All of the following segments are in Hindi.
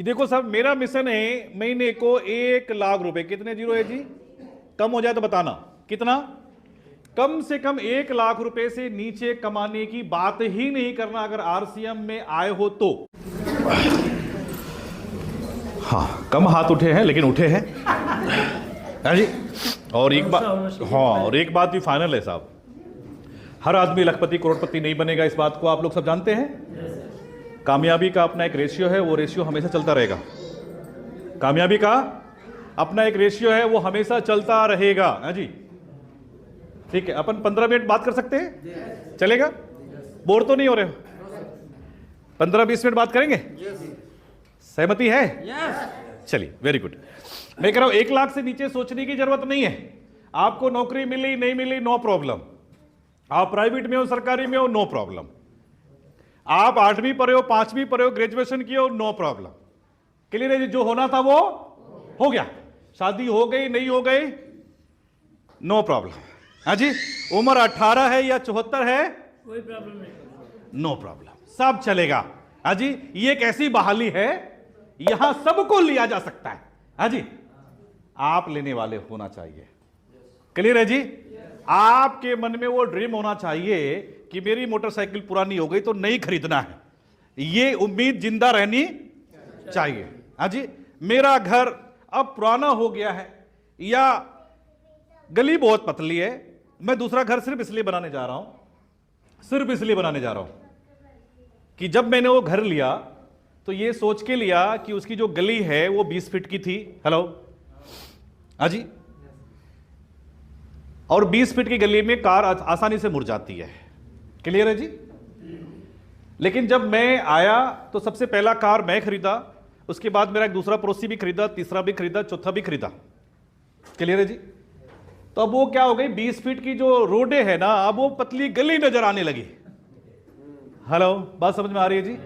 कि देखो साहब मेरा मिशन है महीने को 1 लाख रुपए, कितने जीरो है जी, कम हो जाए तो बताना कितना, कम से कम 1 लाख रुपए से नीचे कमाने की बात ही नहीं करना अगर आरसीएम में आए हो तो। हाँ कम हाथ उठे हैं लेकिन उठे हैं। हाँ जी, और एक बात, हाँ और एक बात भी फाइनल है साहब, हर आदमी लखपति करोड़पति नहीं बनेगा, इस बात को आप लोग सब जानते हैं। कामयाबी का अपना एक रेशियो है, वो रेशियो हमेशा चलता रहेगा। कामयाबी का अपना एक रेशियो है, वो हमेशा चलता रहेगा। हाँ जी ठीक है, अपन 15 मिनट बात कर सकते हैं, चलेगा? बोर तो नहीं हो रहे हो? 15-20 मिनट बात करेंगे? सहमति है? चलिए वेरी गुड। मैं कह रहा हूं 1 लाख से नीचे सोचने की जरूरत नहीं है। आपको नौकरी मिली नहीं मिली नो प्रॉब्लम, आप प्राइवेट में हो सरकारी में हो नो प्रॉब्लम, आप 8वीं पढ़े हो 5वीं पढ़े हो ग्रेजुएशन किए हो नो प्रॉब्लम। क्लियर है जी? जो होना था वो हो गया, शादी हो गई नहीं हो गई नो प्रॉब्लम। हाँ जी, उम्र 18 है या 74 है कोई प्रॉब्लम नहीं, नो प्रॉब्लम, सब चलेगा। हाँ जी, ये एक ऐसी बहाली है यहां सबको लिया जा सकता है। हाँ जी, आप लेने वाले होना चाहिए। क्लियर है जी? आपके मन में वो ड्रीम होना चाहिए कि मेरी मोटरसाइकिल पुरानी हो गई तो नई खरीदना है, ये उम्मीद जिंदा रहनी चाहिए। हाँ जी, मेरा घर अब पुराना हो गया है या गली बहुत पतली है, मैं दूसरा घर सिर्फ इसलिए बनाने जा रहा हूं, सिर्फ इसलिए बनाने जा रहा हूं कि जब मैंने वो घर लिया तो ये सोच के लिया कि उसकी जो गली है वो 20 फीट की थी। हेलो, हाँ जी, और 20 फीट की गली में कार आसानी से मुड़ जाती है। क्लियर है जी? लेकिन जब मैं आया तो सबसे पहला कार मैं खरीदा, उसके बाद मेरा एक दूसरा पड़ोसी भी खरीदा, तीसरा भी खरीदा, चौथा भी खरीदा। क्लियर है जी? तो अब वो क्या हो गई, 20 फीट की जो रोडें है ना, अब वो पतली गली नजर आने लगी। हेलो, बात समझ में आ रही है जी?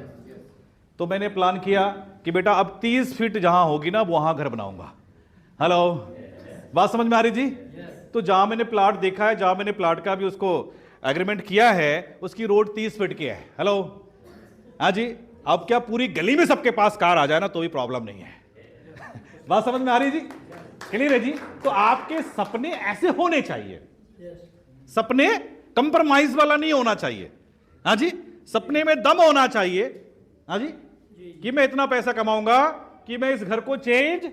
तो मैंने प्लान किया कि बेटा अब 30 फीट जहां होगी ना वहां घर बनाऊंगा। हेलो, बात समझ में आ रही जी? तो जहां मैंने प्लाट देखा है, जहां मैंने प्लाट का भी उसको एग्रीमेंट किया है, उसकी रोड 30 फीट की है। हेलो, हाँ जी, अब क्या पूरी गली में सबके पास कार आ जाए ना तो भी प्रॉब्लम नहीं है। बात समझ में आ रही जी? क्लियर है जी? तो आपके सपने ऐसे होने चाहिए, सपने कंप्रोमाइज वाला नहीं होना चाहिए। हाँ जी, सपने में दम होना चाहिए। हाँ जी, कि मैं इतना पैसा कमाऊंगा कि मैं इस घर को चेंज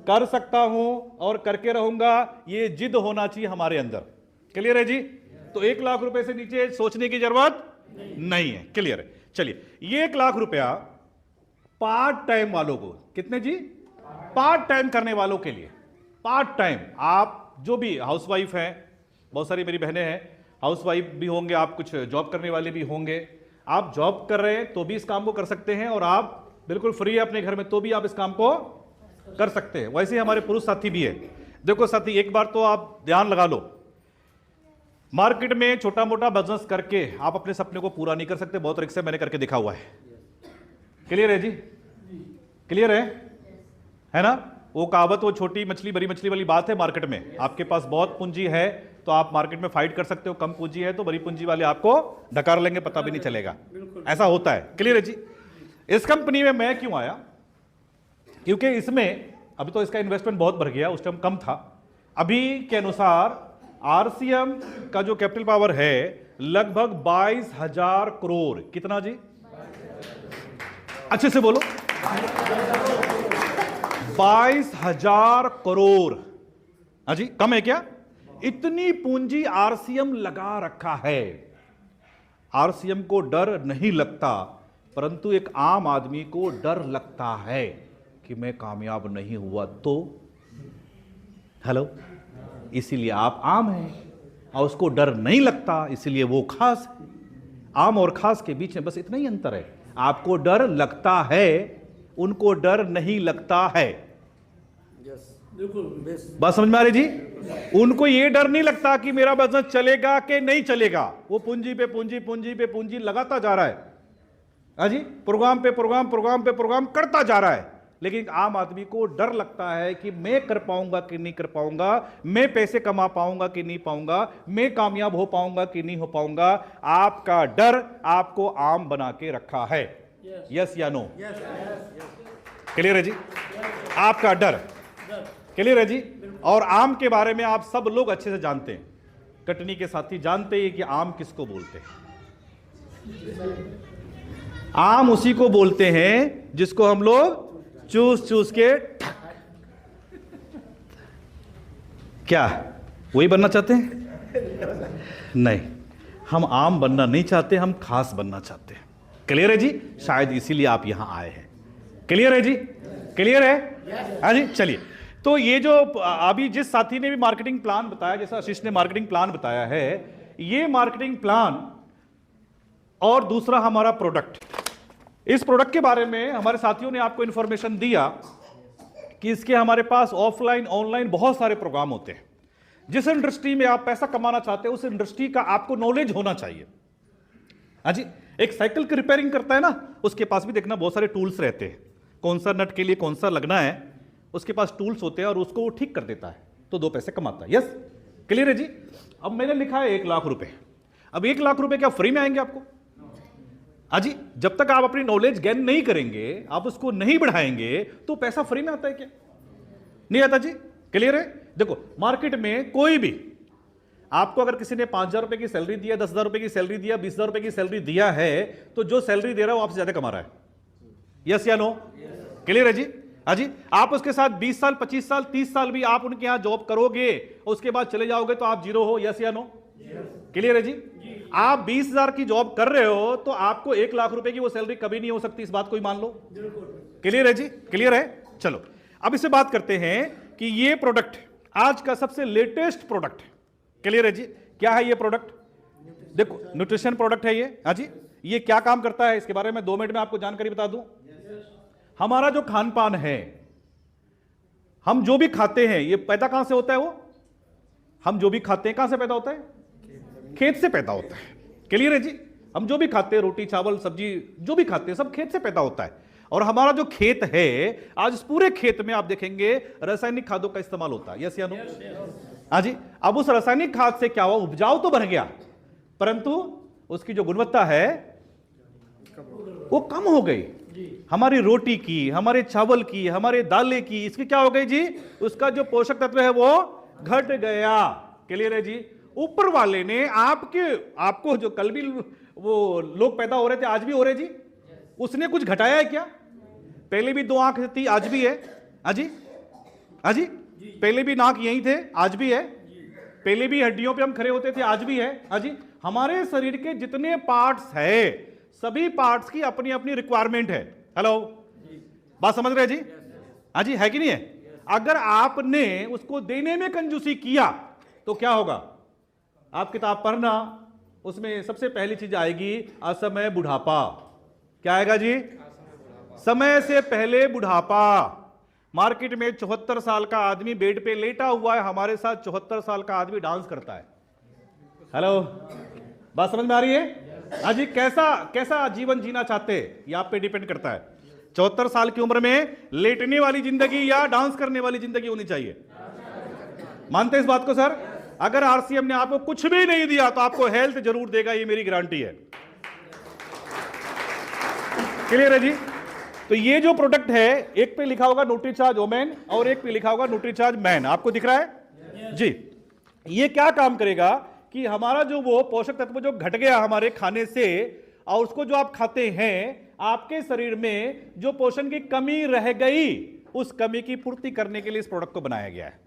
कर सकता हूं और करके रहूंगा, ये जिद होना चाहिए हमारे अंदर। क्लियर है जी? तो 1 लाख रुपए से नीचे सोचने की जरूरत नहीं है। क्लियर है? चलिए, ये 1 लाख रुपया पार्ट टाइम वालों को, कितने जी? पार्ट टाइम करने वालों के लिए। पार्ट टाइम, आप जो भी हाउसवाइफ हैं, बहुत सारी मेरी बहनें हैं हाउसवाइफ भी होंगे, आप कुछ जॉब करने वाले भी होंगे, आप जॉब कर रहे हैं तो भी इस काम को कर सकते हैं, और आप बिल्कुल फ्री है अपने घर में तो भी आप इस काम को कर सकते हैं। वैसे ही हमारे पुरुष साथी भी है। देखो साथी, एक बार तो आप ध्यान लगा लो, मार्केट में छोटा मोटा बिजनेस करके आप अपने सपने को पूरा नहीं कर सकते। बहुत रिक्शा मैंने करके देखा हुआ है। क्लियर है जी? क्लियर है ना? वो कहावत, वो छोटी मछली बड़ी मछली वाली बात है। मार्केट में आपके पास बहुत पूंजी है तो आप मार्केट में फाइट कर सकते हो, कम पूंजी है तो बड़ी पूंजी वाले आपको ढकार लेंगे, पता भी नहीं चलेगा। ऐसा होता है। क्लियर है जी? इस कंपनी में मैं क्यों आया? क्योंकि इसमें अभी तो इसका इन्वेस्टमेंट बहुत बढ़ गया, उस टाइम कम था। अभी के अनुसार आरसीएम का जो कैपिटल पावर है लगभग 22,000 करोड़। कितना जी? अच्छे से बोलो। 22,000 करोड़। हाँ जी, कम है क्या? इतनी पूंजी आरसीएम लगा रखा है। आरसीएम को डर नहीं लगता, परंतु एक आम आदमी को डर लगता है कि मैं कामयाब नहीं हुआ तो। हेलो, इसीलिए आप आम हैं और उसको डर नहीं लगता, इसीलिए वो खास है। आम और खास के बीच में बस इतना ही अंतर है, आपको डर लगता है, उनको डर नहीं लगता है। बात समझ में आ रही जी? उनको ये डर नहीं लगता कि मेरा बिजनेस चलेगा कि नहीं चलेगा, वो पूंजी पे पूंजी पूंजी पे पूंजी लगाता जा रहा है। हाँ जी, प्रोग्राम पे प्रोग्राम प्रोग्राम पे प्रोग्राम करता जा रहा है। लेकिन आम आदमी को डर लगता है कि मैं कर पाऊंगा कि नहीं कर पाऊंगा, मैं पैसे कमा पाऊंगा कि नहीं पाऊंगा, मैं कामयाब हो पाऊंगा कि नहीं हो पाऊंगा। आपका डर आपको आम बना के रखा है। यस या नो? क्लियर है जी? आपका डर क्लियर है जी? और आम के बारे में आप सब लोग अच्छे से जानते हैं, कटनी के साथी जानते हैं कि आम किसको बोलते हैं। आम उसी को बोलते हैं जिसको हम लोग चूस चूस के क्या वही बनना चाहते हैं? नहीं, हम आम बनना नहीं चाहते, हम खास बनना चाहते हैं। क्लियर है जी? शायद इसीलिए आप यहां आए हैं। क्लियर है जी? क्लियर है? हाँ जी, चलिए। तो ये जो अभी जिस साथी ने भी मार्केटिंग प्लान बताया, जैसा आशीष ने मार्केटिंग प्लान बताया है, ये मार्केटिंग प्लान और दूसरा हमारा प्रोडक्ट, इस प्रोडक्ट के बारे में हमारे साथियों ने आपको इंफॉर्मेशन दिया कि इसके हमारे पास ऑफलाइन ऑनलाइन बहुत सारे प्रोग्राम होते हैं। जिस इंडस्ट्री में आप पैसा कमाना चाहते हैं उस इंडस्ट्री का आपको नॉलेज होना चाहिए। हाँ जी, एक साइकिल की रिपेयरिंग करता है ना, उसके पास भी देखना बहुत सारे टूल्स रहते हैं, कौन सा नट के लिए कौन सा लगना है, उसके पास टूल्स होते हैं और उसको वो ठीक कर देता है, तो 2 पैसे कमाता है। यस, क्लियर है जी? अब मैंने लिखा है 1 लाख रुपए। अब 1 लाख रुपए क्या फ्री में आएंगे आपको? हाँ जी, जब तक आप अपनी नॉलेज गेन नहीं करेंगे, आप उसको नहीं बढ़ाएंगे, तो पैसा फ्री में आता है क्या? नहीं आता जी। क्लियर है? देखो, मार्केट में कोई भी आपको अगर किसी ने 5,000 रुपए की सैलरी दिया, 10,000 रुपए की सैलरी दिया, 20,000 रुपए की सैलरी दिया है, तो जो सैलरी दे रहा है वो आपसे ज्यादा कमा रहा है। यस या नो? क्लियर है जी? हाँ जी, आप उसके साथ 20 साल 25 साल 30 साल भी आप उनके यहां जॉब करोगे, उसके बाद चले जाओगे तो आप जीरो हो। यस या नो? क्लियर है जी? आप 20,000 की जॉब कर रहे हो तो आपको 1 लाख रुपए की वो सैलरी कभी नहीं हो सकती, इस बात को ही मान लो। क्लियर है जी? क्लियर है? चलो, अब इससे बात करते हैं कि ये प्रोडक्ट आज का सबसे लेटेस्ट प्रोडक्ट है। क्लियर है जी? क्या है ये प्रोडक्ट? देखो, न्यूट्रिशन प्रोडक्ट है ये। हाँ जी, ये क्या काम करता है इसके बारे में 2 मिनट में आपको जानकारी बता दूं। हमारा जो खान पान है, हम जो भी खाते हैं, ये पैदा कहां से होता है? वो हम जो भी खाते हैं कहां से पैदा होता है? खेत से पैदा होता है। क्लियर है जी? हम जो भी खाते हैं, रोटी चावल सब्जी जो भी खाते हैं, सब खेत से पैदा होता है। और हमारा जो खेत है, आज इस पूरे खेत में आप देखेंगे रासायनिक खादों का इस्तेमाल होता है। यस या नो? हाँ जी, अब उस रासायनिक खाद से क्या हुआ? उपजाऊ तो बढ़ गया, परंतु उसकी जो गुणवत्ता है वो कम हो गई। हमारी रोटी की, हमारे चावल की, हमारे दालें की, इसकी क्या हो गई जी? उसका जो पोषक तत्व है वो घट गया। क्लियर है जी? ऊपर वाले ने आपको जो कल भी वो लोग पैदा हो रहे थे, आज भी हो रहे जी, उसने कुछ घटाया है क्या? पहले भी 2 आंख थी, आज भी है। अजी अजी, पहले भी नाक यही थे, आज भी है। पहले भी हड्डियों पे हम खड़े होते थे, आज भी है। अजी, हमारे शरीर के जितने पार्ट्स है, सभी पार्ट्स की अपनी अपनी रिक्वायरमेंट है। हेलो, बात समझ रहे जी? अजी, है कि नहीं है? अगर आपने उसको देने में कंजूसी किया तो क्या होगा? आप किताब पढ़ना, उसमें सबसे पहली चीज आएगी असमय बुढ़ापा। क्या आएगा जी? समय से पहले बुढ़ापा। मार्केट में 74 साल का आदमी बेड पे लेटा हुआ है, हमारे साथ 74 साल का आदमी डांस करता है। हेलो, बात समझ में आ रही है? हाँ जी, कैसा जीवन जीना चाहते हैं ये आप पे डिपेंड करता है। 74 साल की उम्र में लेटने वाली जिंदगी या डांस करने वाली जिंदगी होनी चाहिए। मानते हैं इस बात को सर? अगर आरसीएम ने आपको कुछ भी नहीं दिया तो आपको हेल्थ जरूर देगा, ये मेरी गारंटी है। क्लियर है जी? तो ये जो प्रोडक्ट है, एक पे लिखा होगा न्यूट्रीचार्ज वुमेन और एक पे लिखा होगा न्यूट्रीचार्ज मैन। आपको दिख रहा है जी? ये क्या काम करेगा कि हमारा जो वो पोषक तत्व जो घट गया हमारे खाने से, और उसको जो आप खाते हैं, आपके शरीर में जो पोषण की कमी रह गई, उस कमी की पूर्ति करने के लिए इस प्रोडक्ट को बनाया गया है।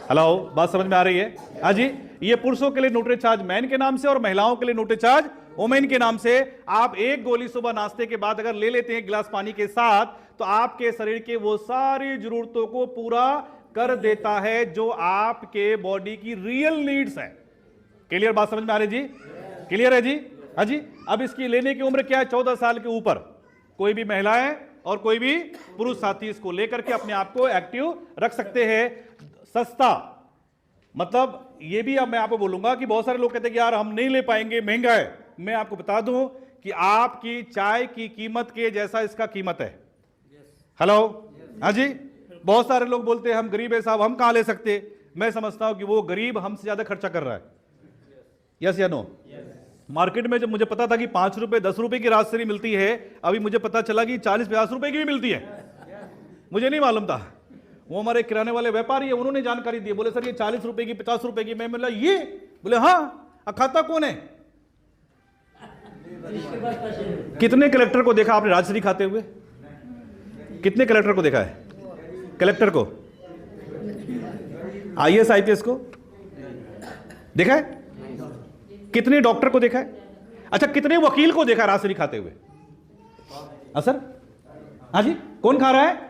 हेलो, बात समझ में आ रही है? हाँ जी, ये पुरुषों के लिए न्यूट्रीचार्ज मैन के नाम से और महिलाओं के लिए न्यूट्रीचार्ज वुमेन के नाम से। आप एक गोली सुबह नाश्ते के बाद अगर ले लेते हैं गिलास पानी के साथ, तो आपके शरीर के वो सारी जरूरतों को पूरा कर देता है जो आपके बॉडी की रियल नीड्स है। क्लियर? बात समझ में आ रही जी? क्लियर है जी? हाँ जी। अब इसकी लेने की उम्र क्या है? 14 साल के ऊपर कोई भी महिलाएं और कोई भी पुरुष साथी इसको लेकर के अपने आप को एक्टिव रख सकते हैं। सस्ता, मतलब ये भी अब मैं आपको बोलूंगा कि बहुत सारे लोग कहते हैं कि यार हम नहीं ले पाएंगे, महंगा है। मैं आपको बता दूं कि आपकी चाय की कीमत के जैसा इसका कीमत है। हेलो, हाँ जी। बहुत सारे लोग बोलते हैं हम गरीब है साहब, हम कहां ले सकते। मैं समझता हूं कि वो गरीब हमसे ज्यादा खर्चा कर रहा है। यस या नो? मार्केट में जब मुझे पता था कि 5 रुपए 10 रुपए की राजश्री मिलती है, अभी मुझे पता चला कि 40-50 रुपए की भी मिलती है। मुझे नहीं मालूम था। वो हमारे किराने वाले व्यापारी है, उन्होंने जानकारी दी, बोले सर ये 40 रुपए की 50 रुपए की। मैं बोला ये, बोले हाँ, खाता कौन है? कितने कलेक्टर को देखा आपने राजश्री खाते हुए? कितने कलेक्टर को देखा है? कलेक्टर को, IAS IPS को देखा है? कितने डॉक्टर को देखा है? अच्छा, कितने वकील को देखा है राजश्री खाते हुए? सर, हाँ जी, कौन खा रहा है?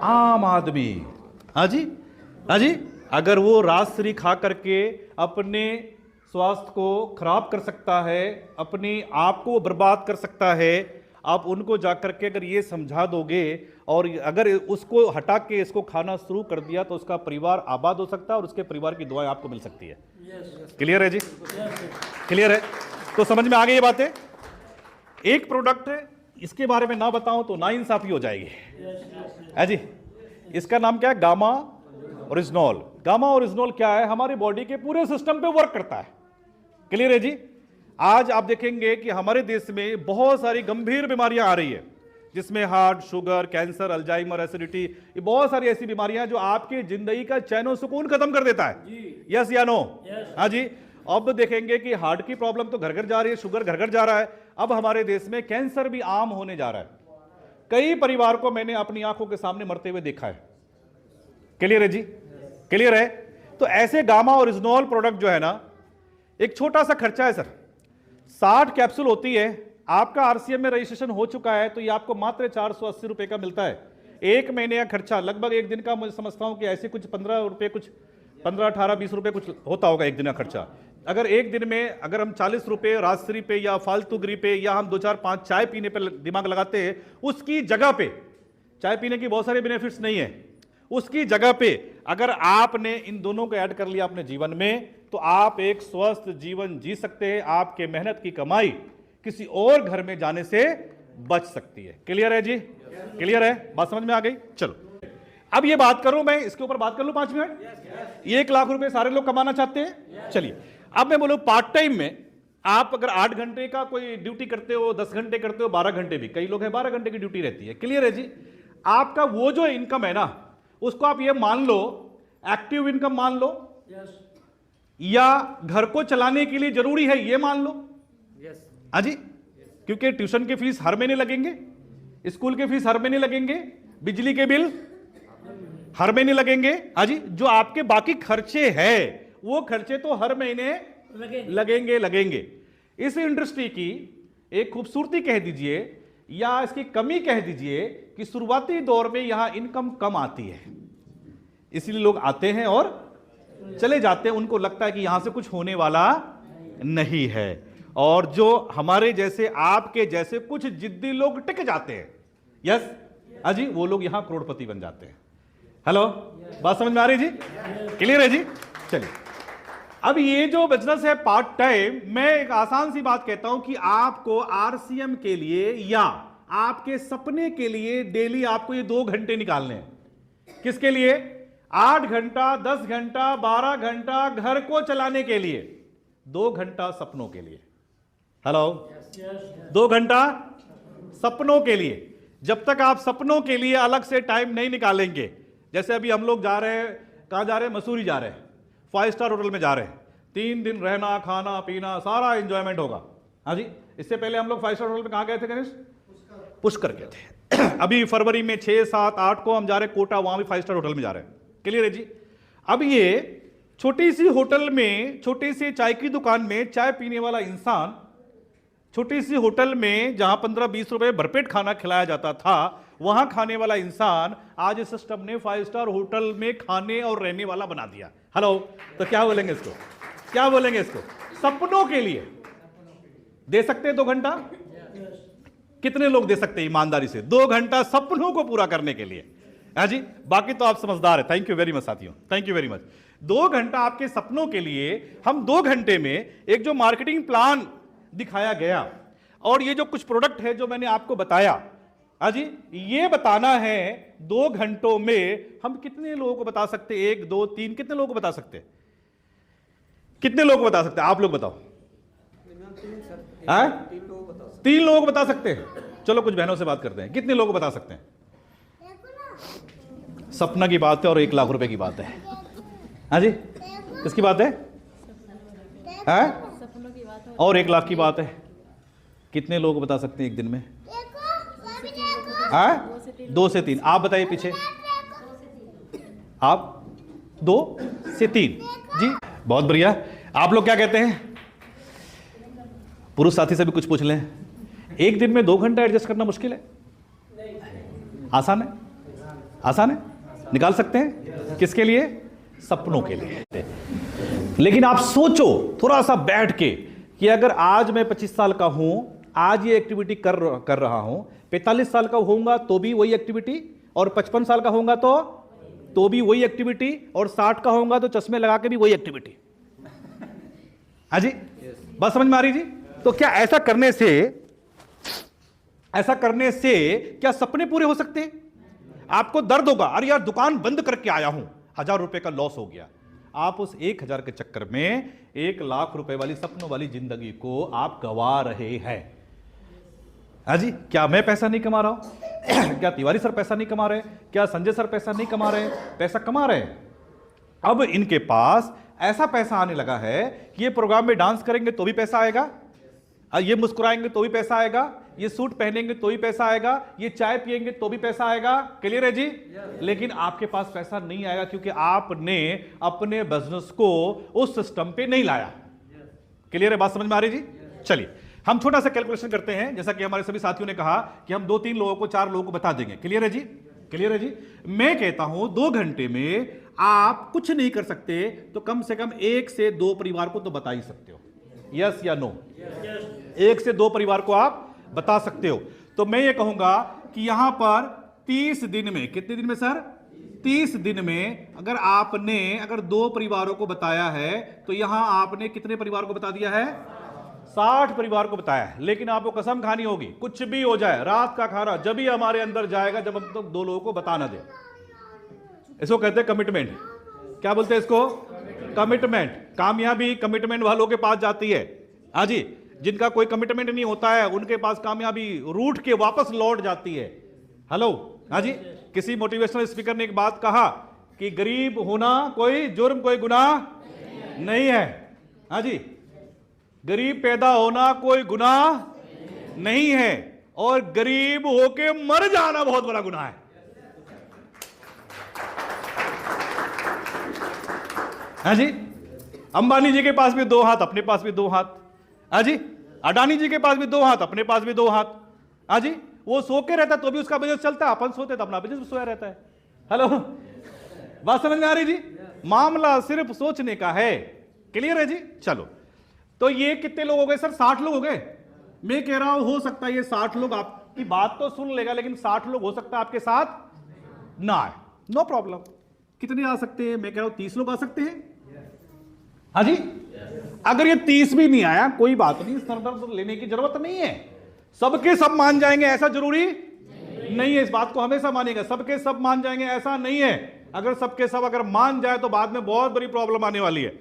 आम आदमी। हाँ जी, हाँ जी। अगर वो राजश्री खा करके अपने स्वास्थ्य को खराब कर सकता है, अपने आप को बर्बाद कर सकता है, आप उनको जाकर के अगर ये समझा दोगे और अगर उसको हटा के इसको खाना शुरू कर दिया तो उसका परिवार आबाद हो सकता है और उसके परिवार की दुआएं आपको मिल सकती है। क्लियर है जी? क्लियर है? तो समझ में आ गई ये बातें? एक प्रोडक्ट है, इसके बारे में ना बताऊं तो नाइंसाफी हो जाएगी। है जी? इसका नाम क्या है? Gamma oryzanol. गामा ओरिजिनॉल क्या है? हमारी बॉडी के पूरे सिस्टम पे वर्क करता है। क्लियर है जी? आज आप देखेंगे कि हमारे देश में बहुत सारी गंभीर बीमारियां आ रही है, जिसमें heart, sugar, cancer, Alzheimer, acidity, ये बहुत सारी ऐसी बीमारियां जो आपकी जिंदगी का चैन सुकून खत्म कर देता है। यस या नो? हाँ जी। अब देखेंगे कि हार्ट की प्रॉब्लम तो घर घर जा रही है, शुगर घर घर जा रहा है, अब हमारे देश में कैंसर भी आम होने जा रहा है। कई परिवार को मैंने अपनी आंखों के सामने मरते हुए देखा है। क्लियर है जी? क्लियर है? तो ऐसे गामा ओरिजिनॉल प्रोडक्ट जो है ना, एक छोटा सा खर्चा है सर, 60 कैप्सूल होती है, आपका RCM में रजिस्ट्रेशन हो चुका है तो ये आपको मात्र 480 रुपए का मिलता है। एक महीने का खर्चा लगभग एक दिन का, मुझे समझता हूं कि ऐसे कुछ 15 रुपए, कुछ 15, 18, 20 रुपए कुछ होता होगा एक दिन का खर्चा। अगर एक दिन में अगर हम 40 रुपए राजश्री पे या फालतूगिरी पे या हम 2, 4, 5 चाय पीने पे दिमाग लगाते हैं, उसकी जगह पे, चाय पीने की बहुत सारे बेनिफिट्स नहीं है, उसकी जगह पे अगर आपने इन दोनों को ऐड कर लिया अपने जीवन में तो आप एक स्वस्थ जीवन जी सकते हैं। आपके मेहनत की कमाई किसी और घर में जाने से बच सकती है। क्लियर है जी? क्लियर है? बात समझ में आ गई? चलो अब ये बात करूं, मैं इसके ऊपर बात कर लूं 5 मिनट। 1 लाख रुपए सारे लोग कमाना चाहते हैं। चलिए अब मैं बोलूं, पार्ट टाइम में आप अगर 8 घंटे का कोई ड्यूटी करते हो, 10 घंटे करते हो, 12 घंटे भी, कई लोग हैं 12 घंटे की ड्यूटी रहती है। क्लियर है जी? आपका वो जो इनकम है ना, उसको आप ये मान लो एक्टिव इनकम मान लो, या घर को चलाने के लिए जरूरी है ये मान लो। हाँ जी, क्योंकि ट्यूशन के फीस हर महीने लगेंगे, स्कूल के फीस हर महीने लगेंगे, बिजली के बिल हर महीने लगेंगे। हाँ जी, जो आपके बाकी खर्चे हैं वो खर्चे तो हर महीने लगेंगे। इस इंडस्ट्री की एक खूबसूरती कह दीजिए या इसकी कमी कह दीजिए कि शुरुआती दौर में यहां इनकम कम आती है, इसलिए लोग आते हैं और चले जाते हैं, उनको लगता है कि यहां से कुछ होने वाला नहीं है। और जो हमारे जैसे, आपके जैसे कुछ जिद्दी लोग टिक जाते हैं, यस अजी, वो लोग यहां करोड़पति बन जाते हैं। हेलो, बात समझ में आ रही जी? क्लियर है जी? चलिए अब ये जो बिजनेस है पार्ट टाइम, मैं एक आसान सी बात कहता हूं कि आपको RCM के लिए या आपके सपने के लिए डेली आपको ये 2 घंटे निकालने हैं। किसके लिए? 8 घंटा, 10 घंटा, 12 घंटा घर को चलाने के लिए, 2 घंटा सपनों के लिए। हेलो, 2 घंटा सपनों के लिए। जब तक आप सपनों के लिए अलग से टाइम नहीं निकालेंगे, जैसे अभी हम लोग जा रहे हैं, कहां जा रहे हैं? मसूरी जा रहे हैं, 5 स्टार होटल में जा रहे हैं, 3 दिन रहना, खाना पीना सारा एंजॉयमेंट होगा। हाँ जी, इससे पहले हम लोग 5 स्टार होटल में कहां गए थे गणेश? पुष्कर गए थे। अभी फरवरी में 6, 7, 8 को हम जा रहे हैं कोटा, वहां भी 5 स्टार होटल में जा रहे हैं। क्लियर है जी? अब ये छोटी सी होटल में, छोटी सी चाय की दुकान में चाय पीने वाला इंसान, छोटी सी होटल में जहां 15-20 रुपए भरपेट खाना खिलाया जाता था, वहां खाने वाला इंसान आज इस सिस्टम ने 5 स्टार होटल में खाने और रहने वाला बना दिया। हेलो, तो क्या बोलेंगे इसको? क्या बोलेंगे इसको? सपनों के लिए दे सकते हैं 2 घंटा? कितने लोग दे सकते हैं ईमानदारी से 2 घंटा सपनों को पूरा करने के लिए? हाँ जी, बाकी तो आप समझदार है। थैंक यू वेरी मच साथियों, थैंक यू वेरी मच। 2 घंटा आपके सपनों के लिए, हम 2 घंटे में एक जो मार्केटिंग प्लान दिखाया गया और ये जो कुछ प्रोडक्ट है जो मैंने आपको बताया, हाँ जी, ये बताना है 2 घंटों में हम कितने लोगों को बता सकते? 1, 2, 3, कितने लोगों को बता सकते? कितने लोगों को बता सकते? आप लोग बताओ। है? 3 लोगों को बता सकते हैं। चलो कुछ बहनों से बात करते हैं, कितने लोगों को बता सकते हैं? सपना की बात है और 1 लाख रुपए की बात है। हाँ जी, किसकी बात है? और 1 लाख की बात है। कितने लोग बता सकते हैं एक दिन में? 2 से 3। आप बताइए पीछे। आप 2 से 3 जी, बहुत बढ़िया। आप लोग क्या कहते हैं? पुरुष साथी से भी कुछ पूछ लें। एक दिन में 2 घंटा एडजस्ट करना मुश्किल है? आसान है? आसान है, निकाल सकते हैं। किसके लिए? सपनों के लिए। लेकिन आप सोचो थोड़ा सा बैठ के कि अगर आज मैं 25 साल का हूं, आज ये एक्टिविटी कर रहा हूं, 45 साल का होऊंगा तो भी वही एक्टिविटी, और 55 साल का होऊंगा तो भी वही एक्टिविटी, और 60 का होऊंगा तो चश्मे लगा के भी वही एक्टिविटी। हाँ जी, बात समझ में आ रही जी? तो क्या ऐसा करने से क्या सपने पूरे हो सकते हैं? आपको दर्द होगा, अरे यार दुकान बंद करके आया हूं, 1000 रुपए का लॉस हो गया। आप उस 1000 के चक्कर में 1 लाख रुपए वाली सपनों वाली जिंदगी को आप गवा रहे हैं। हाँ जी, क्या मैं पैसा नहीं कमा रहा हूं? क्या तिवारी सर पैसा नहीं कमा रहे? क्या संजय सर पैसा नहीं कमा रहे? पैसा कमा रहे हैं। अब इनके पास ऐसा पैसा आने लगा है कि ये प्रोग्राम में डांस करेंगे तो भी पैसा आएगा, ये मुस्कुराएंगे तो भी पैसा आएगा, ये सूट पहनेंगे तो भी पैसा आएगा, ये चाय पिएंगे तो भी पैसा आएगा। क्लियर है जी? लेकिन आपके पास पैसा नहीं आएगा क्योंकि आपने अपने बिजनेस को उस सिस्टम पे नहीं लाया। क्लियर है? बात समझ में आ रही जी? चलिए हम छोटा सा कैलकुलेशन करते हैं, जैसा कि हमारे सभी साथियों ने कहा कि हम 2-3 लोगों को 4 लोगों को बता देंगे। क्लियर है जी? क्लियर है जी? मैं कहता हूं 2 घंटे में आप कुछ नहीं कर सकते तो कम से कम 1 से 2 परिवार को तो बता ही सकते हो। यस या नो? 1 से 2 परिवार को आप बता सकते हो। तो मैं ये कहूंगा कि यहां पर 30 दिन में, कितने दिन में सर? 30 दिन में अगर 2 परिवारों को बताया है तो यहां आपने कितने परिवार को बता दिया है? 60 परिवार को बताया है। लेकिन आपको कसम खानी होगी, कुछ भी हो जाए, रात का खाना जब भी हमारे अंदर जाएगा जब हम तो 2 लोगों को बता ना दे। इसको कहते हैं कमिटमेंट। क्या बोलते हैं इसको? कमिटमेंट। कामयाबी कमिटमेंट वालों के पास जाती है। हाँ जी, जिनका कोई कमिटमेंट नहीं होता है उनके पास कामयाबी रूठ के वापस लौट जाती है। हेलो? हाँ जी, किसी मोटिवेशनल स्पीकर ने एक बात कहा कि गरीब होना कोई जुर्म, कोई गुनाह नहीं है। हाँ जी, गरीब पैदा होना कोई गुनाह नहीं है, और गरीब होके मर जाना बहुत बड़ा गुनाह है। हाँ जी, अंबानी जी के पास भी 2 हाथ, अपने पास भी 2 हाथ। हाँ जी, अडानी जी के पास भी 2 हाथ, अपने पास भी 2 हाथ। हाँ जी, वो सो के रहता तो भी उसका बिजनेस चलता है, अपन सोते तो अपना बिजनेस भी सोया रहता है। हेलो? बात समझ में आ रही जी? मामला सिर्फ सोचने का है। क्लियर है जी? चलो, तो ये कितने लोग हो गए सर? 60 लोग हो गए। मैं कह रहा हूं हो सकता है ये 60 लोग आपकी बात तो सुन लेगा, लेकिन 60 लोग हो सकता है आपके साथ ना आए। No problem. कितने आ सकते हैं? मैं कह रहा हूं 30 लोग आ सकते हैं। हाँ जी, अगर ये 30 भी नहीं आया कोई बात नहीं, सरदर्द लेने की जरूरत नहीं है। सबके सब मान जाएंगे ऐसा जरूरी नहीं है। इस बात को हमेशा मानेगा, सबके सब मान जाएंगे ऐसा नहीं है। अगर सबके सब अगर मान जाए तो बाद में बहुत बड़ी प्रॉब्लम आने वाली है।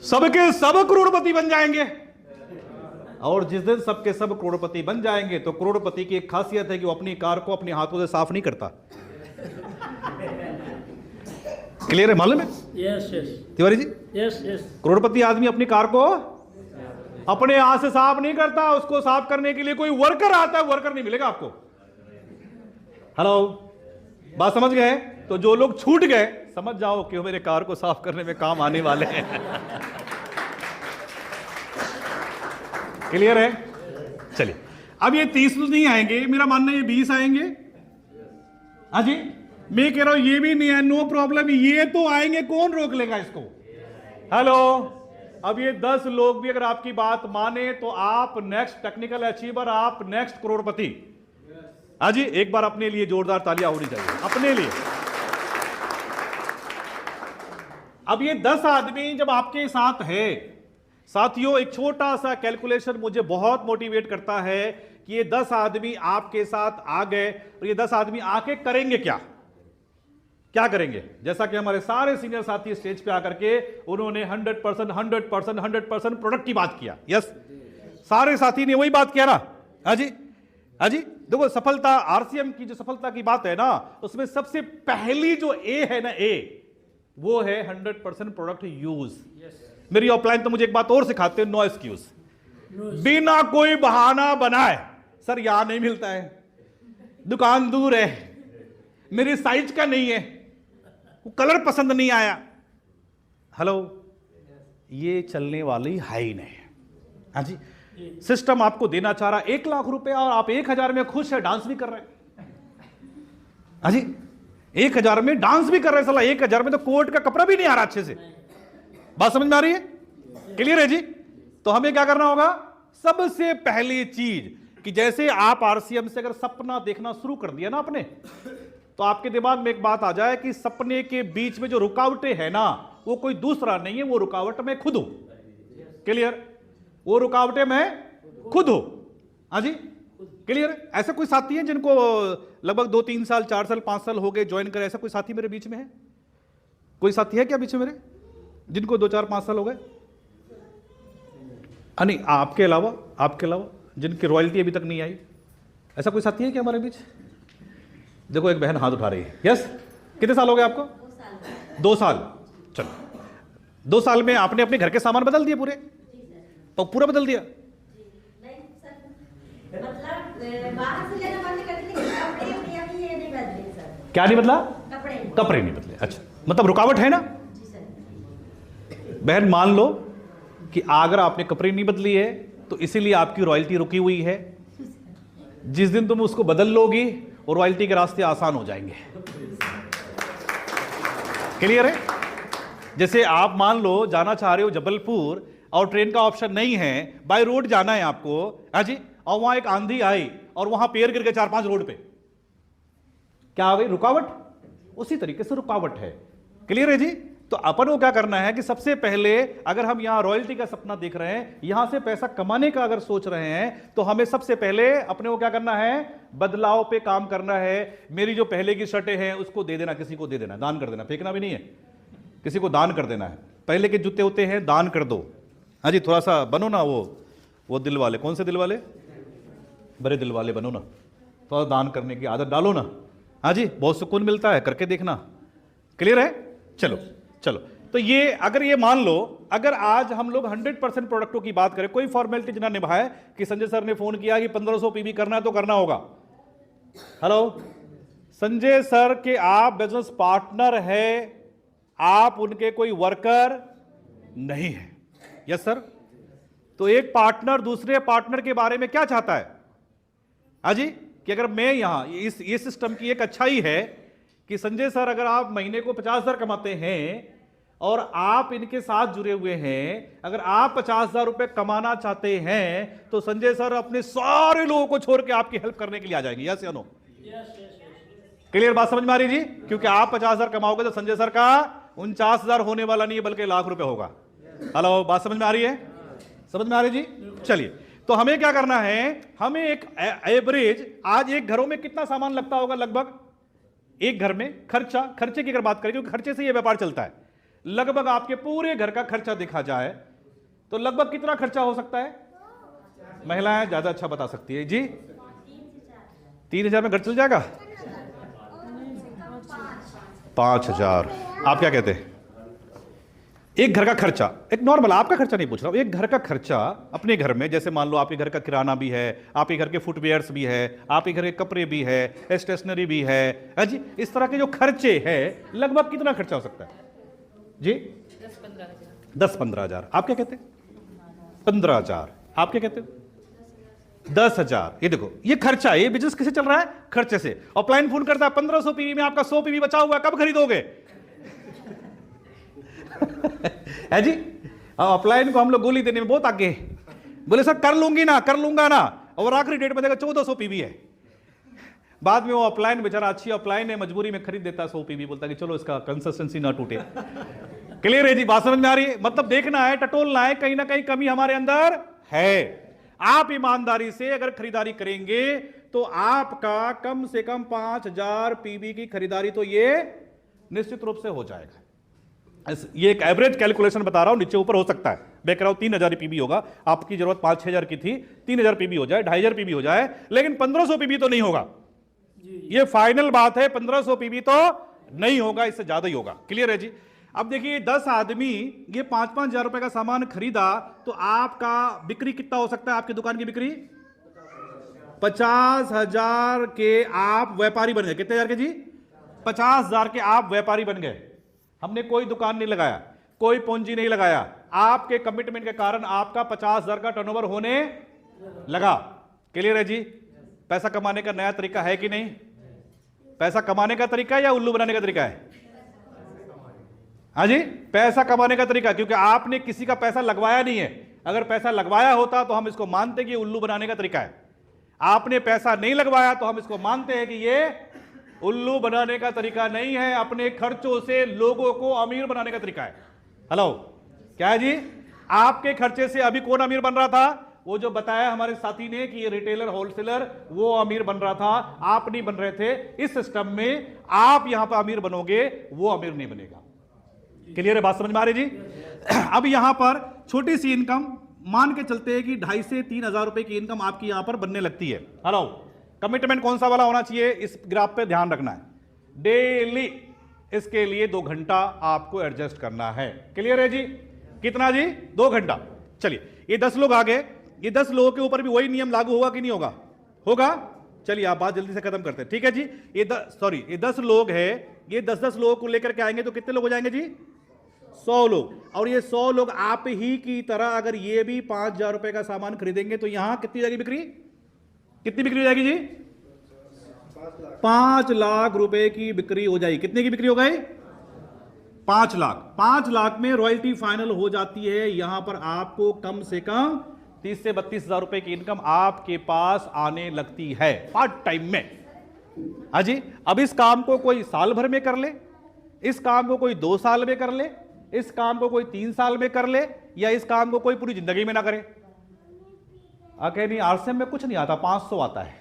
सबके सब करोड़पति बन जाएंगे, और जिस दिन सबके सब करोड़पति बन जाएंगे तो करोड़पति की एक खासियत है कि वो अपनी कार को अपने हाथों से साफ नहीं करता। क्लियर है? मालूम है? Yes yes Tiwari ji? Yes yes. करोड़पति आदमी अपनी कार को अपने हाथ से साफ नहीं करता, उसको साफ करने के लिए कोई वर्कर आता है। वर्कर नहीं मिलेगा आपको। हेलो? बात समझ गए? तो जो लोग छूट गए समझ जाओ कि वो मेरे कार को साफ करने में काम आने वाले हैं। क्लियर है? चलिए, अब ये 30 नहीं आएंगे, मेरा मानना है ये 20 आएंगे। हाँ जी, मैं कह रहा हूं ये भी नहीं है, नो प्रॉब्लम, ये तो आएंगे, कौन रोक लेगा इसको? हेलो? अब ये 10 लोग भी अगर आपकी बात माने तो आप नेक्स्ट टेक्निकल अचीवर, आप नेक्स्ट करोड़पति। हाँ जी, एक बार अपने लिए जोरदार तालियां होनी चाहिए, अपने लिए। अब ये 10 आदमी जब आपके साथ है, साथियों एक छोटा सा कैलकुलेशन मुझे बहुत मोटिवेट करता है कि ये 10 आदमी आपके साथ आ गए, और ये 10 आदमी आके करेंगे क्या? क्या करेंगे? जैसा कि हमारे सारे सीनियर साथी स्टेज पे आकर के उन्होंने 100% प्रोडक्ट की बात किया। यस, सारे साथी ने वही बात किया ना। हाजी हाजी, देखो सफलता, आरसीएम की जो सफलता की बात है ना, उसमें सबसे पहली जो ए है ना, ए वो है 100% प्रोडक्ट यूज। मेरी ऑफलाइन तो मुझे एक बात और सिखाते हैं, नो एक्सक्यूज, बिना कोई बहाना बनाए। सर यहां नहीं मिलता है, दुकान दूर है, मेरी साइज का नहीं है, वो कलर पसंद नहीं आया। हेलो, ये चलने वाली है ही नहीं। हाँ जी, सिस्टम आपको देना चाह रहा 1 लाख रुपए और आप 1000 में खुश है, डांस भी कर रहे हैं। हाँ जी, 1000 में डांस भी कर रहे हैं। साला 1000 में तो कोट का कपड़ा भी नहीं आ रहा अच्छे से। बात समझ में आ रही है? क्लियर है जी? तो हमें क्या करना होगा? सबसे पहली चीज कि जैसे आप आरसीएम से अगर सपना देखना शुरू कर दिया ना आपने, तो आपके दिमाग में एक बात आ जाए कि सपने के बीच में जो रुकावटें है ना, वो कोई दूसरा नहीं है, वो रुकावट मैं खुद हूं। क्लियर? वो रुकावटें मैं खुद हूं। हाँ जी, क्लियर? ऐसा कोई साथी है जिनको लगभग 2-3 साल 4 साल 5 साल हो गए ज्वाइन करे? ऐसा कोई साथी मेरे बीच में है? कोई साथी है क्या बीच में मेरे जिनको 2-4-5 साल हो गए? नहीं, आपके अलावा जिनकी रॉयल्टी अभी तक नहीं आई, ऐसा कोई साथी है क्या हमारे बीच? देखो एक बहन हाथ उठा रही है। यस, कितने साल हो गए आपको? 2 साल। चलो, 2 साल में आपने अपने घर के सामान बदल दिए पूरे? तो पूरा बदल दिया? बाहर से लेना बंद कर दिए, कपड़े ये नहीं बदले सर। क्या नहीं बदला? कपड़े नहीं बदले। अच्छा, मतलब रुकावट है ना? बहन मान लो कि अगर आपने कपड़े नहीं बदली है तो इसीलिए आपकी रॉयल्टी रुकी हुई है। जिस दिन तुम उसको बदल लोगी और रॉयल्टी के रास्ते आसान हो जाएंगे। क्लियर है? जैसे आप मान लो जाना चाह रहे हो जबलपुर और ट्रेन का ऑप्शन नहीं है, बाय रोड जाना है आपको। हाँ जी, और वहां एक आंधी आई और वहां पेड़ गिर गए 4-5 रोड पे, क्या आ गई? रुकावट। उसी तरीके से रुकावट है। क्लियर है जी? तो अपन को क्या करना है कि सबसे पहले अगर हम यहां रॉयल्टी का सपना देख रहे हैं, यहां से पैसा कमाने का अगर सोच रहे हैं, तो हमें सबसे पहले अपने को क्या करना है? बदलाव पे काम करना है। मेरी जो पहले की शर्टें हैं उसको दे देना, किसी को दे देना, दान कर देना, फेंकना भी नहीं है, किसी को दान कर देना है। पहले के जूते होते हैं, दान कर दो। हाँ जी, थोड़ा सा बनो ना वो दिल वाले। कौन से दिल वाले? बड़े दिल वाले बनो ना, थोड़ा दान करने की आदत डालो ना। हाँ जी, बहुत सुकून मिलता है, करके देखना। क्लियर है? चलो, तो ये अगर ये मान लो, अगर आज हम लोग 100% प्रोडक्टों की बात करें, कोई फॉर्मेलिटी ना निभाए कि संजय सर ने फोन किया कि 1500 पीवी करना है तो करना होगा। हेलो, संजय सर के आप बिजनेस पार्टनर है, आप उनके कोई वर्कर नहीं है। Yes sir? तो एक पार्टनर दूसरे पार्टनर के बारे में क्या चाहता है? हाजी, कि अगर मैं यहां ये सिस्टम की एक अच्छाई है कि संजय सर अगर आप महीने को 50,000 कमाते हैं और आप इनके साथ जुड़े हुए हैं, अगर आप 50,000 रुपए कमाना चाहते हैं तो संजय सर अपने सारे लोगों को छोड़ के आपकी हेल्प करने के लिए आ जाएंगे। यस या नो? क्लियर बात समझ में आ रही जी? क्योंकि आप 50,000 कमाओगे तो संजय सर का 49,000 होने वाला नहीं है, बल्कि लाख रुपए होगा। हेलो, बात समझ में आ रही है? समझ में आ रही जी? चलिए, तो हमें क्या करना है? हमें एक एवरेज, आज एक घरों में कितना सामान लगता होगा? लगभग एक घर में खर्चे की अगर बात करें, क्योंकि खर्चे से यह व्यापार चलता है, लगभग आपके पूरे घर का खर्चा देखा जाए तो लगभग कितना खर्चा हो सकता है? महिलाएं ज्यादा अच्छा बता सकती है जी। 3,000 में घर चल जाएगा? 5,000। आप क्या कहते हैं? एक घर का खर्चा, एक नॉर्मल, आपका खर्चा नहीं पूछ रहा हूं, एक घर का खर्चा अपने घर में, जैसे मान लो आपके घर का किराना भी है, आपके घर के फुटवेयर्स भी है, आपके घर के कपड़े भी है, स्टेशनरी भी है जी, इस तरह के जो खर्चे हैं, लगभग कितना खर्चा हो सकता है जी? 10-15 हज़ार। आप क्या कहते हैं? 15,000। आप क्या कहते हैं? 10,000। ये देखो, ये खर्चा है। ये बिजनेस कैसे चल रहा है? खर्चे से। ऑफलाइन फोन करता है 1500 पीवी में आपका 100 पीवी बचा हुआ है, कब खरीदोगे? है जी? ऑफलाइन को हम लोग गोली देने में बहुत आगे, बोले सर कर लूंगा ना, और आखिरी डेट में देखा 1400 पीवी है। बाद में वो ऑफलाइन बेचारा, अच्छी ऑफलाइन है, मजबूरी में खरीद देता 100 पीवी, बोलता कि चलो इसका कंसिस्टेंसी ना टूटे। क्लियर है जी? बात समझ में आ रही है? मतलब देखना है, टटोलना है, कहीं ना कहीं कमी हमारे अंदर है। आप ईमानदारी से अगर खरीदारी करेंगे तो आपका कम से कम 5,000 पीवी की खरीदारी तो ये निश्चित रूप से हो जाएगा। ये एक एवरेज कैलकुलेशन बता रहा हूं, नीचे ऊपर हो सकता है। मैं कह रहा हूं 3000 पीबी होगा, आपकी जरूरत 5-6 की थी, 3000 पीबी हो जाए, 2500 पीबी हो जाए, लेकिन 1500 पीबी तो नहीं होगा। ये फाइनल बात है, 1500 पीबी तो नहीं होगा, इससे ज्यादा ही होगा। क्लियर है जी? अब देखिए 10 आदमी ये 5-5 हजार रुपए का सामान खरीदा तो आपका बिक्री कितना हो सकता है? आपकी दुकान की बिक्री 50,000 के आप व्यापारी बन गए। कितने हजार के जी? 50,000 के आप व्यापारी बन गए। हमने कोई दुकान नहीं लगाया, कोई पूंजी नहीं लगाया, आपके कमिटमेंट के कारण आपका 50,000 का टर्नओवर होने लगा। क्लियर है जी? पैसा कमाने का नया तरीका है कि नहीं? पैसा कमाने का तरीका है या उल्लू बनाने का तरीका है? हाँ जी, पैसा कमाने का तरीका, क्योंकि आपने किसी का पैसा लगवाया नहीं है। अगर पैसा लगवाया होता तो हम इसको मानते कि उल्लू बनाने का तरीका है। आपने पैसा नहीं लगवाया तो हम इसको मानते हैं कि ये उल्लू बनाने का तरीका नहीं है, अपने खर्चों से लोगों को अमीर बनाने का तरीका है। हेलो, क्या है जी? आपके खर्चे से अभी कौन अमीर बन रहा था? वो जो बताया हमारे साथी ने कि ये रिटेलर होलसेलर, वो अमीर बन रहा था, आप नहीं बन रहे थे। इस सिस्टम में आप यहां पर अमीर बनोगे, वो अमीर नहीं बनेगा। क्लियर है? बात समझ में आ रही जी? अब यहां पर छोटी सी इनकम मान के चलते हैं कि 2,500 से 3,000 रुपए की इनकम आपकी यहां पर बनने लगती है। हेलो, कमिटमेंट कौन सा वाला होना चाहिए? इस ग्राफ पे ध्यान रखना है। डेली इसके लिए 2 घंटा आपको एडजस्ट करना है। क्लियर है जी? कितना जी? 2 घंटा। चलिए, ये 10 लोग आ गए, ये 10 लोगों के ऊपर भी वही नियम लागू होगा कि नहीं होगा? होगा। चलिए, आप बात जल्दी से खत्म करते हैं। ठीक है जी? ये 10 लोग हैं, ये 10-10 लोगों को लेकर के आएंगे तो कितने लोग हो जाएंगे जी? 100 लोग। और ये 100 लोग आप ही की तरह अगर ये भी 5,000 रुपए का सामान खरीदेंगे तो यहां कितनी जाएगी बिक्री? कितनी बिक्री हो जाएगी जी? 5 लाख रुपए की बिक्री हो जाएगी। कितने की बिक्री हो गई? 5 लाख। 5 लाख में रॉयल्टी फाइनल हो जाती है। यहां पर आपको कम से कम 30 से 32,000 रुपए की इनकम आपके पास आने लगती है पार्ट टाइम में। हाँ जी, अब इस काम को कोई साल भर में कर ले, इस काम को कोई 2 साल में कर ले, इस काम को कोई 3 साल में कर ले, या इस काम को कोई पूरी जिंदगी में ना करे। आके नहीं, आरसीएम में कुछ नहीं आता, 500 आता है।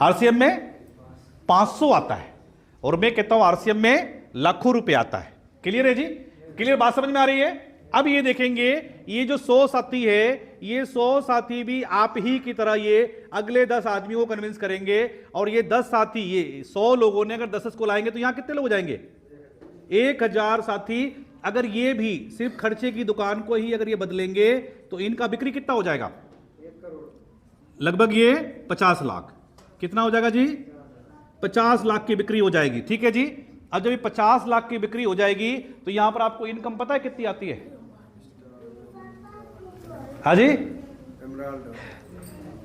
आरसीएम में 500 आता है, और मैं कहता हूं आरसीएम में लाखों रुपए आता है। क्लियर है जी? क्लियर? बात समझ में आ रही है? अब ये देखेंगे, ये जो 100 साथी है, ये 100 साथी भी आप ही की तरह ये अगले 10 आदमियों को कन्विंस करेंगे। और ये 10 साथी, ये 100 लोगों ने अगर 10 को लाएंगे तो यहां कितने लोग हो जाएंगे? 1000 साथी। अगर ये भी सिर्फ खर्चे की दुकान को ही अगर ये बदलेंगे तो इनका बिक्री कितना हो जाएगा? 1 करोड़। लगभग ये 50 लाख। कितना हो जाएगा जी? 50 लाख की बिक्री हो जाएगी। ठीक है जी? अब जब 50 लाख की बिक्री हो जाएगी तो यहां पर आपको इनकम पता है कितनी आती है? हाँ जी,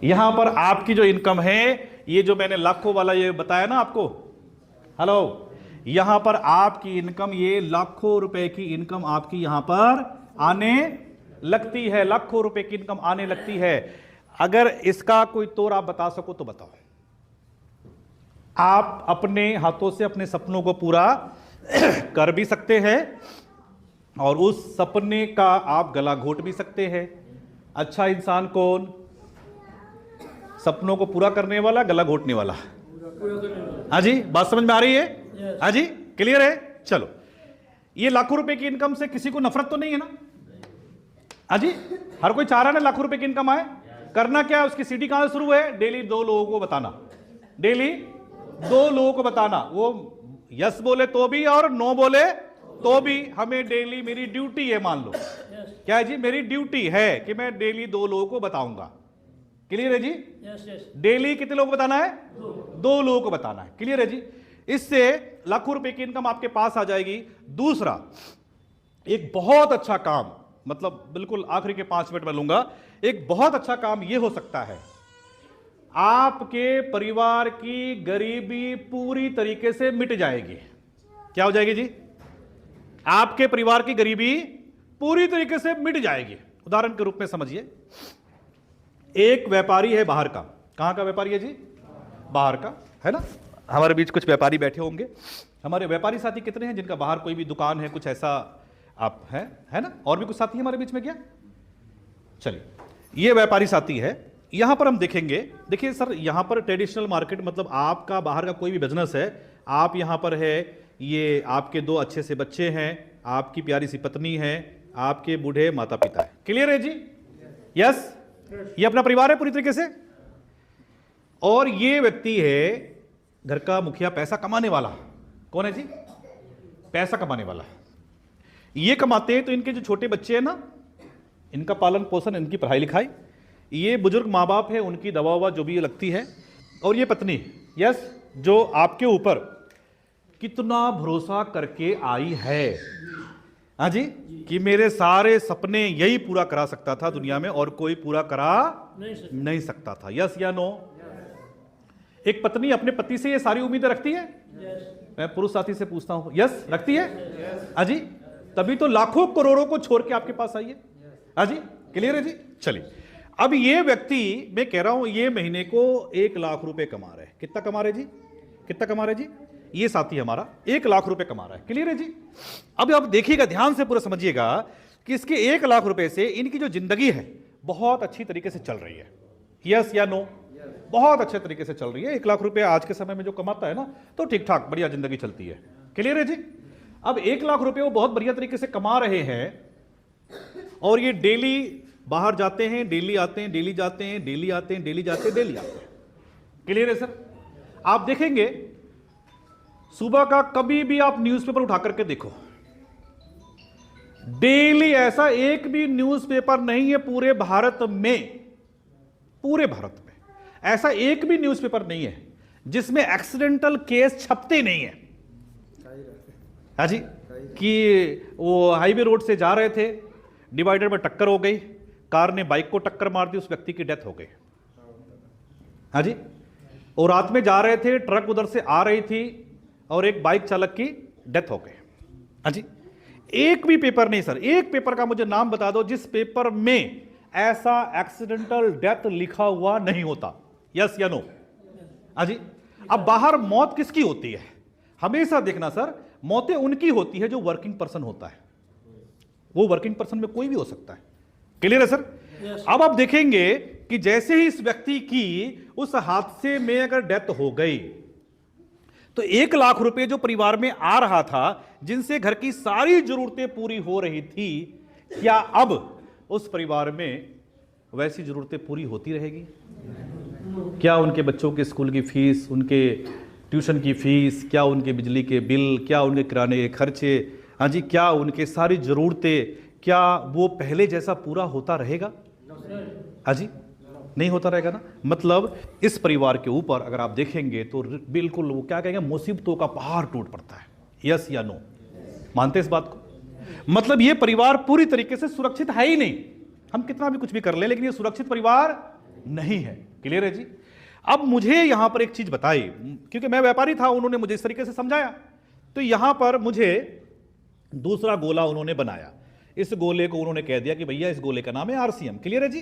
यहां पर आपकी जो इनकम है, ये जो मैंने लाखों वाला ये बताया ना आपको, हेलो, यहां पर आपकी इनकम, ये लाखों रुपए की इनकम आपकी यहां पर आने लगती है। लाखों रुपए की इनकम आने लगती है। अगर इसका कोई तौर आप बता सको तो बताओ। आप अपने हाथों से अपने सपनों को पूरा कर भी सकते हैं और उस सपने का आप गला घोट भी सकते हैं। अच्छा इंसान कौन? सपनों को पूरा करने वाला, गला घोटने वाला? हाँ जी, बात समझ में आ रही है? हाँ जी, क्लियर है? चलो, ये लाखों रुपए की इनकम से किसी को नफरत तो नहीं है ना? हाँ जी, हर कोई चाह रहा है ना लाखों रुपए की इनकम आए। करना क्या है? उसकी सीढ़ी कहां से शुरू है? डेली 2 लोगों को बताना। डेली 2 लोगों को बताना। वो यस बोले तो भी और नो बोले तो भी, हमें डेली, मेरी ड्यूटी है, मान लो क्या है जी? मेरी ड्यूटी है कि मैं डेली 2 लोगों को बताऊंगा। क्लियर है जी? डेली कितने लोगों को बताना है? 2 लोगों को बताना है। क्लियर है जी? इससे लाखों रुपए की इनकम आपके पास आ जाएगी। दूसरा, एक बहुत अच्छा काम, मतलब बिल्कुल आखिरी के 5 मिनट में लूंगा, एक बहुत अच्छा काम यह हो सकता है, आपके परिवार की गरीबी पूरी तरीके से मिट जाएगी। क्या हो जाएगी जी? आपके परिवार की गरीबी पूरी तरीके से मिट जाएगी। उदाहरण के रूप में समझिए, एक व्यापारी है बाहर का। कहां का व्यापारी है जी? बाहर का, है ना? हमारे बीच कुछ व्यापारी बैठे होंगे। हमारे व्यापारी साथी कितने हैं जिनका बाहर कोई भी दुकान है, कुछ ऐसा आप है ना? और भी कुछ साथी हमारे बीच में क्या? चलिए, ये व्यापारी साथी है, यहां पर हम देखेंगे, देखिए सर यहां पर ट्रेडिशनल मार्केट मतलब आपका बाहर का कोई भी बिजनेस है, आप यहां पर है, ये आपके 2 अच्छे से बच्चे हैं, आपकी प्यारी सी पत्नी है, आपके बूढ़े माता पिता है। क्लियर है जी? यस, ये अपना परिवार है पूरी तरीके से। और ये व्यक्ति है घर का मुखिया, पैसा कमाने वाला। कौन है जी? पैसा कमाने वाला। ये कमाते हैं तो इनके जो छोटे बच्चे हैं ना, इनका पालन पोषण, इनकी पढ़ाई लिखाई, ये बुजुर्ग माँ बाप है, उनकी दवा ववा जो भी लगती है, और ये पत्नी, यस, जो आपके ऊपर कितना भरोसा करके आई है, हाँ जी, कि मेरे सारे सपने यही पूरा करा सकता था दुनिया में और कोई पूरा करा नहीं सकता था। यस या नो? एक पत्नी अपने पति से ये सारी उम्मीदें रखती है? मैं पुरुष साथी से पूछता हूं, यस रखती है? हाँ जी, तभी तो लाखों करोड़ों को छोड़ के आपके पास आई है। हाँ जी, क्लियर है जी? चलिए, अब ये व्यक्ति, मैं कह रहा हूं ये महीने को 1 लाख रुपए कमा रहे हैं। कितना कमा रहे जी? कितना कमा रहे जी? ये साथी हमारा 1 लाख रुपए कमा रहा है। क्लियर है जी? अब आप देखिएगा, ध्यान से पूरा समझिएगा कि इसके 1 लाख रुपए से इनकी जो जिंदगी है बहुत अच्छी तरीके से चल रही है। यस या नो? बहुत अच्छे तरीके से चल रही है। 1 लाख रुपए आज के समय में जो कमाता है ना, तो ठीक ठाक बढ़िया जिंदगी चलती है। क्लियर है जी? अब 1 लाख रुपए वो बहुत बढ़िया तरीके से कमा रहे हैं, और ये डेली बाहर जाते हैं, डेली आते हैं, डेली जाते हैं, डेली आते हैं, डेली जाते हैं, डेली आते हैं। क्लियर है सर? आप देखेंगे सुबह का कभी भी आप न्यूज़पेपर उठा करके देखो, डेली ऐसा एक भी न्यूज़पेपर नहीं है पूरे भारत में, पूरे भारत में ऐसा एक भी न्यूज़पेपर नहीं है जिसमें एक्सीडेंटल केस छपते नहीं है। हाँ जी, कि वो हाईवे रोड से जा रहे थे, डिवाइडर में टक्कर हो गई, कार ने बाइक को टक्कर मार दी, उस व्यक्ति की डेथ हो गई। हाँ जी, और रात में जा रहे थे, ट्रक उधर से आ रही थी और एक बाइक चालक की डेथ हो गई। हाँ जी, एक भी पेपर नहीं सर, एक पेपर का मुझे नाम बता दो जिस पेपर में ऐसा एक्सीडेंटल डेथ लिखा हुआ नहीं होता। यस या नो? हाँ जी, अब बाहर मौत किसकी होती है? हमेशा देखना सर, मौतें उनकी होती है जो वर्किंग पर्सन होता है। वो वर्किंग पर्सन में कोई भी हो सकता है। क्लियर है सर? अब आप देखेंगे कि जैसे ही इस व्यक्ति की उस हादसे में अगर डेथ हो गई, तो 1 लाख रुपए जो परिवार में आ रहा था, जिनसे घर की सारी जरूरतें पूरी हो रही थी, क्या अब उस परिवार में वैसी जरूरतें पूरी होती रहेगी? क्या उनके बच्चों के स्कूल की फीस, उनके ट्यूशन की फीस, क्या उनके बिजली के बिल, क्या उनके किराने के खर्चे, हाँ जी, क्या उनके सारी जरूरतें, क्या वो पहले जैसा पूरा होता रहेगा? हाँ जी, नहीं होता रहेगा ना। मतलब इस परिवार के ऊपर अगर आप देखेंगे तो बिल्कुल वो क्या कहेंगे, मुसीबतों का पहाड़ टूट पड़ता है। यस या नो? मानते इस बात को? मतलब ये परिवार पूरी तरीके से सुरक्षित है ही नहीं। हम कितना भी कुछ भी कर ले, लेकिन ये सुरक्षित परिवार नहीं है। क्लियर है जी? अब मुझे यहां पर एक चीज बताई, क्योंकि मैं व्यापारी था, उन्होंने मुझे इस तरीके से समझाया, तो यहां पर मुझे दूसरा गोला उन्होंने बनाया। इस गोले को उन्होंने कह दिया कि भैया इस गोले का नाम है आरसीएम। क्लियर है जी?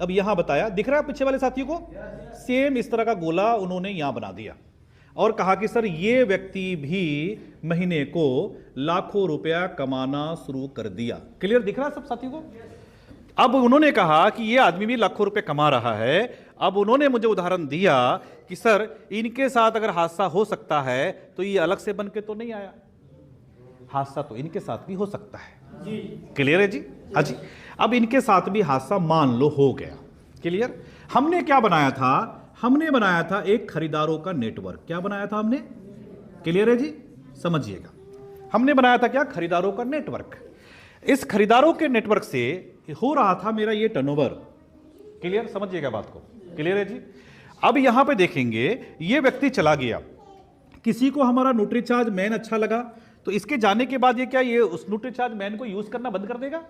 अब यहां बताया, दिख रहा है पीछे वाले साथियों को? सेम इस तरह का गोला उन्होंने यहां बना दिया और कहा कि सर ये व्यक्ति भी महीने को लाखों रुपया कमाना शुरू कर दिया। क्लियर दिख रहा है सब साथियों को? अब उन्होंने कहा कि ये आदमी भी लाखों रुपए कमा रहा है। अब उन्होंने मुझे उदाहरण दिया कि सर इनके साथ अगर हादसा हो सकता है तो ये अलग से बन के तो नहीं आया, हादसा तो इनके साथ भी हो सकता है। क्लियर है जी? हाँ जी। अब इनके साथ भी हादसा मान लो हो गया। क्लियर? हमने क्या बनाया था? हमने बनाया था एक खरीदारों का नेटवर्क। क्या बनाया था हमने? क्लियर है जी? समझिएगा, हमने बनाया था क्या? खरीदारों का नेटवर्क। इस खरीदारों के नेटवर्क से हो रहा था मेरा ये टर्नओवर। क्लियर? समझिएगा बात को। क्लियर है जी? अब यहां पे देखेंगे, ये व्यक्ति चला गया, किसी को हमारा न्यूट्रीचार्ज मैन अच्छा लगा तो इसके जाने के बाद ये क्या, ये उस न्यूट्रीचार्ज मैन को यूज करना बंद कर देगा?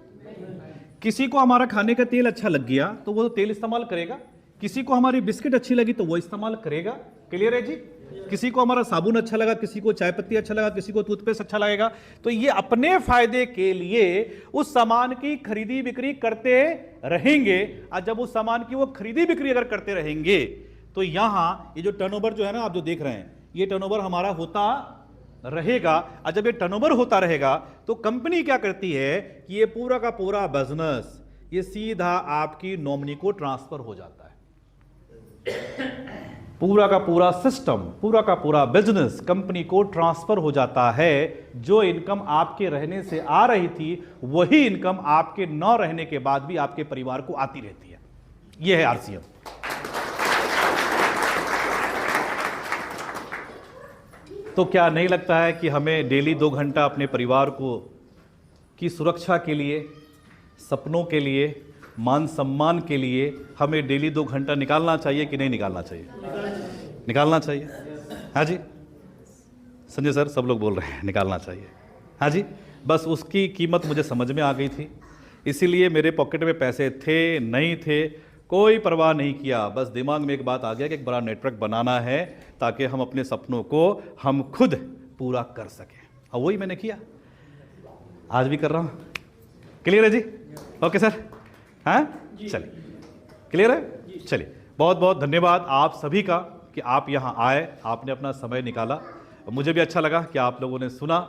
किसी को हमारा खाने का तेल अच्छा लग गया तो वो तेल इस्तेमाल करेगा। किसी को हमारी बिस्किट अच्छी लगी तो वो इस्तेमाल करेगा। क्लियर है जी? किसी को हमारा साबुन अच्छा लगा, किसी को चाय पत्ती अच्छा लगा, किसी को टूथपेस्ट अच्छा लगेगा। तो ये अपने फायदे के लिए उस सामान की खरीदी बिक्री करते रहेंगे। और जब उस सामान की वो खरीदी बिक्री अगर करते रहेंगे तो यहां ये जो टर्नओवर जो है ना, आप जो देख रहे हैं, ये टर्नओवर हमारा होता रहेगा। और जब ये टर्नओवर होता रहेगा तो कंपनी क्या करती है कि ये पूरा का पूरा बिजनेस ये सीधा आपकी नॉमिनी को ट्रांसफर हो जाता है। पूरा का पूरा सिस्टम, पूरा का पूरा बिजनेस कंपनी को ट्रांसफर हो जाता है। जो इनकम आपके रहने से आ रही थी वही इनकम आपके न रहने के बाद भी आपके परिवार को आती रहती है। यह है आरसीएम। तो क्या नहीं लगता है कि हमें डेली 2 घंटा अपने परिवार को की सुरक्षा के लिए, सपनों के लिए, मान सम्मान के लिए हमें डेली 2 घंटा निकालना चाहिए कि नहीं निकालना चाहिए? निकालना चाहिए। हाँ जी, संजय सर, सब लोग बोल रहे हैं निकालना चाहिए। हाँ जी, बस उसकी कीमत मुझे समझ में आ गई थी, इसीलिए मेरे पॉकेट में पैसे थे नहीं थे कोई परवाह नहीं किया। बस दिमाग में एक बात आ गया कि एक बड़ा नेटवर्क बनाना है ताकि हम अपने सपनों को हम खुद पूरा कर सकें, और वही मैंने किया, आज भी कर रहा हूँ। क्लियर है जी? ओके सर, हाँ चलिए, क्लियर है? चलिए, बहुत बहुत धन्यवाद आप सभी का कि आप यहाँ आए, आपने अपना समय निकाला। मुझे भी अच्छा लगा कि आप लोगों ने सुना।